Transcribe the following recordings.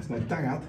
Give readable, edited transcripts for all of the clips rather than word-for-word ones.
Als het naar de tang gaat.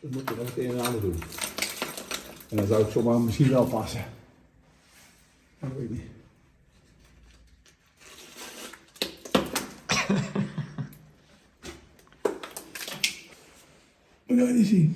Dan moet je nog het een en ander doen. En dan zou het zomaar misschien wel passen. Dat weet ik niet. We gaan niet zien.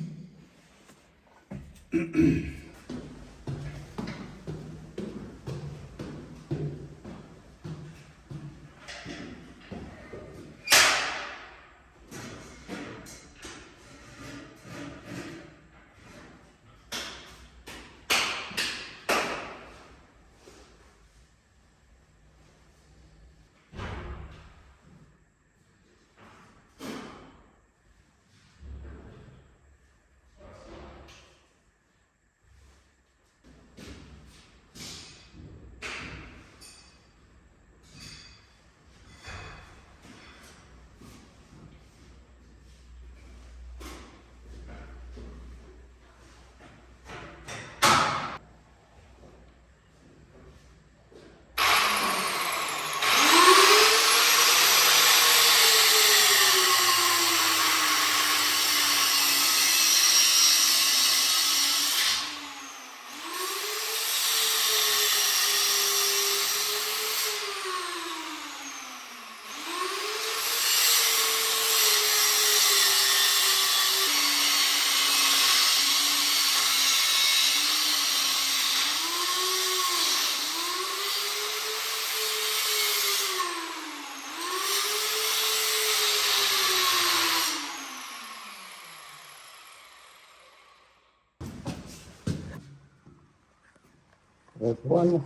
That's one.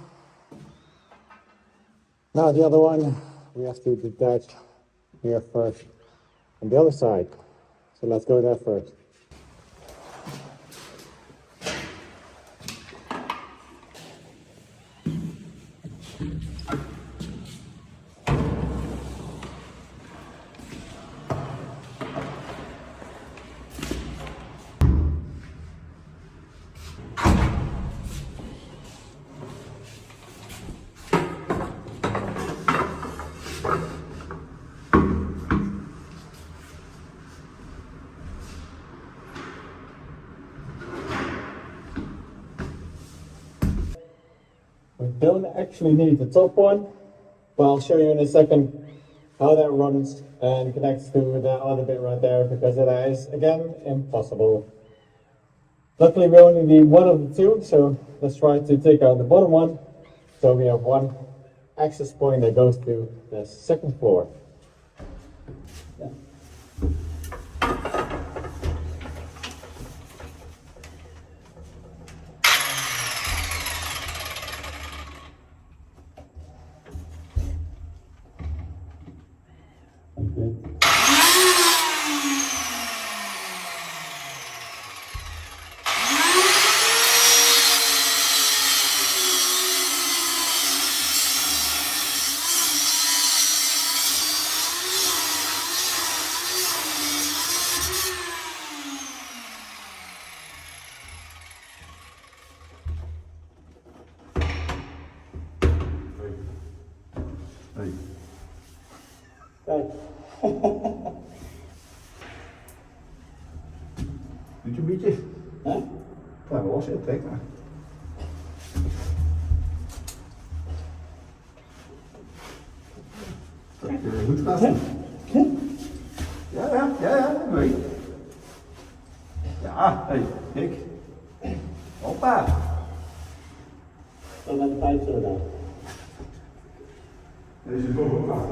Now the other one, we have to detach here first on the other side. So let's go there first. We don't actually need the top one, but I'll show you in a second how that runs and connects to the other bit right there, because it is, again, impossible. Luckily we only need one of the two, so let's try to take out the bottom one. So we have one access point that goes to the second floor. Yeah. tight. Moet je een beetje? Huh? Daar was het, trek maar. Dat goed vast. Ja, dat weet ik. Ja, hey, kijk. Hoppa. Dan met de pijp zo dan. Deze is ook vast.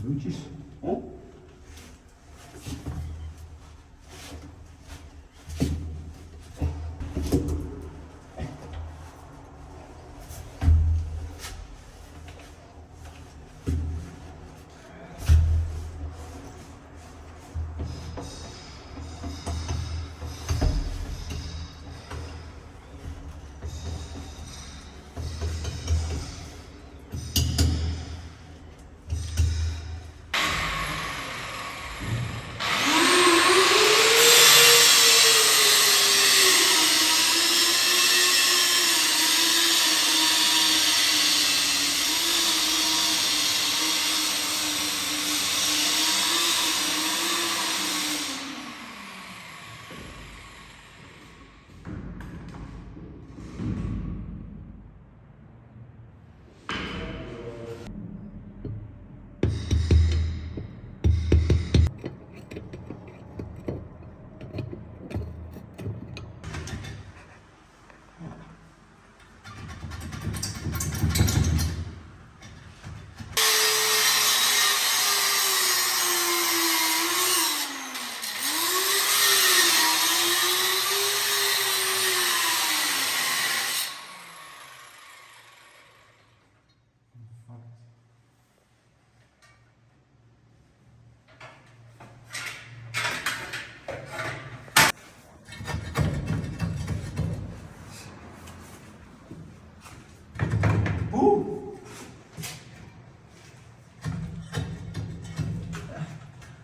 Voetjes. Huh?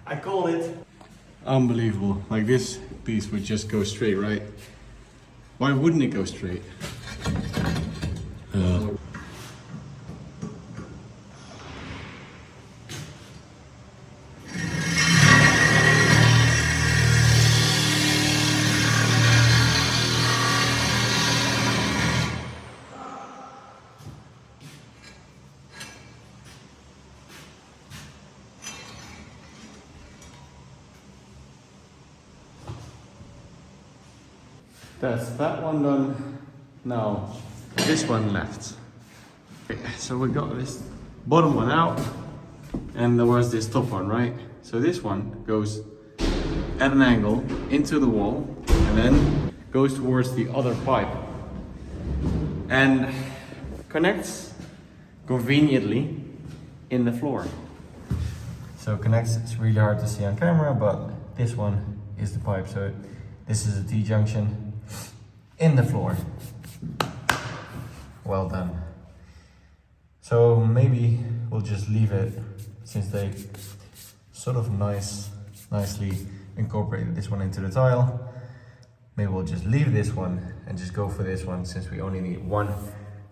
I called it. Unbelievable. Like this piece would just go straight, right? Why wouldn't it go straight? That's that one done. Now this one left. Okay, so we got this bottom one out, and there was this top one, right? So this one goes at an angle into the wall and then goes towards the other pipe and connects conveniently in the floor. So connects, it's really hard to see on camera, but this one is the pipe. So this is a T-junction in the floor. Well done. So maybe we'll just leave it, since they sort of nicely incorporated this one into the tile. Maybe we'll just leave this one and just go for this one, since we only need one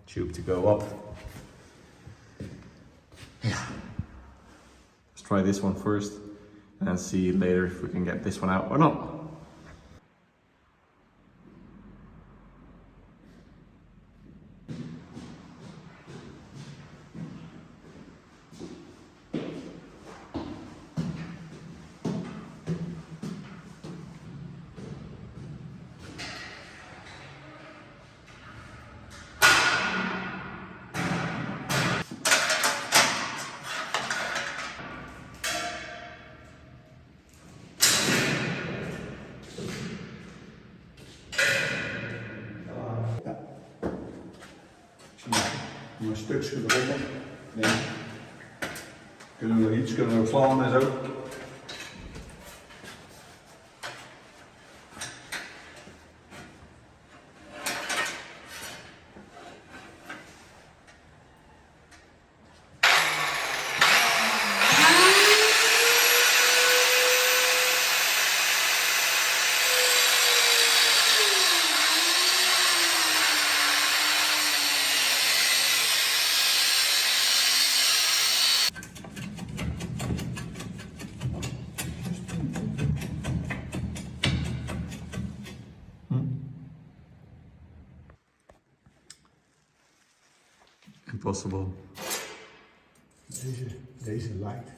tube to go up. Yeah. Let's try this one first and then see later if we can get this one out or not. Een stukje eronder. Nee. Kunnen we nog iets, kunnen we slaan en zo. impossible. Deze lijkt.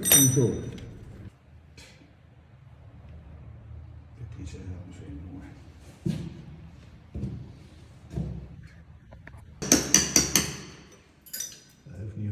En zo. Dit is misschien mooi. Even nieuw.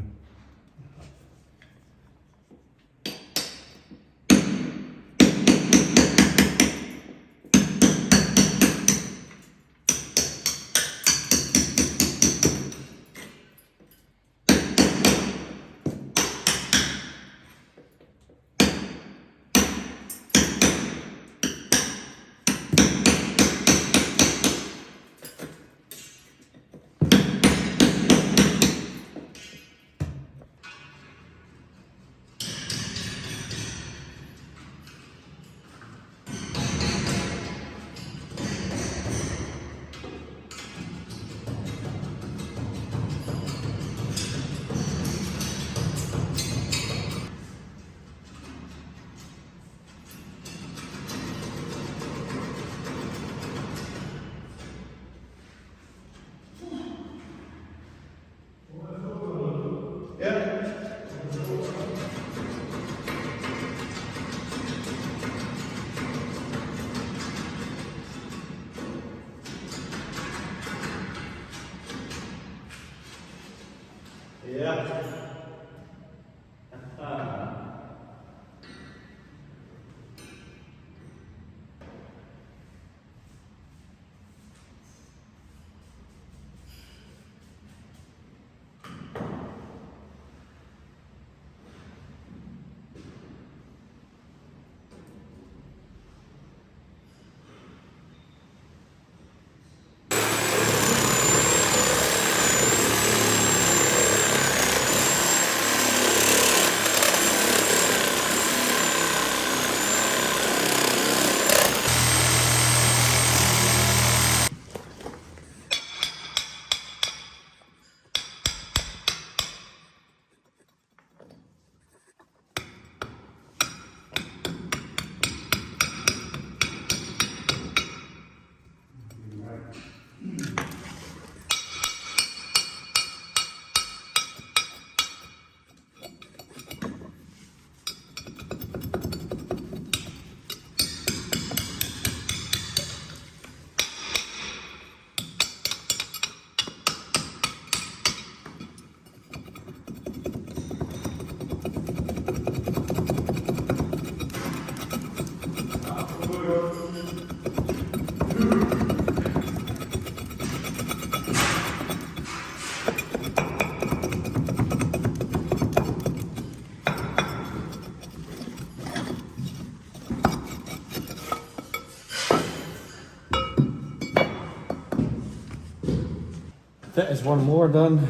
That is one more done.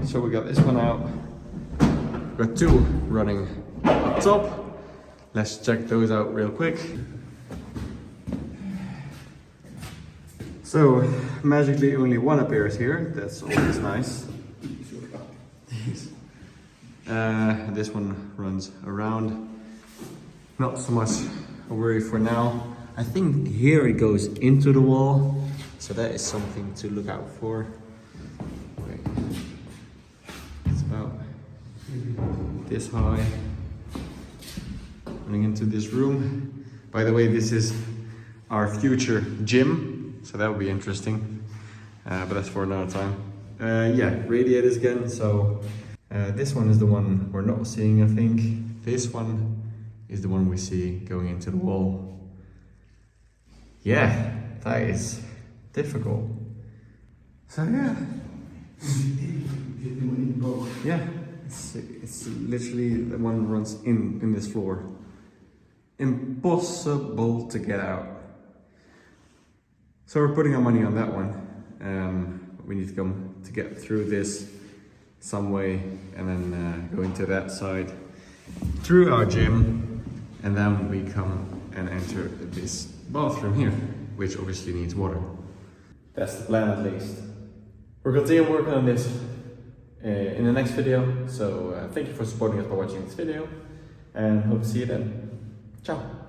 So we got this one out. We've got two running up top. Let's check those out real quick. So magically only one appears here. That's always nice. This one runs around. Not so much a worry for now. I think here it goes into the wall. So that is something to look out for. Wait. It's about this high. Running into this room. By the way, this is our future gym. so that would be interesting. But that's for another time. Yeah, radiators again. So this one is the one we're not seeing, I think. This one is the one we see going into the wall. Yeah, that is difficult. So yeah. Yeah, it's literally the one runs in this floor. Impossible to get out. So we're putting our money on that one. We need to come to get through this some way and then go into that side through our gym, and then we come and enter this bathroom here, which obviously needs water. That's the plan at least. We're continuing working on this in the next video, so thank you for supporting us by watching this video, and hope to see you then. Ciao!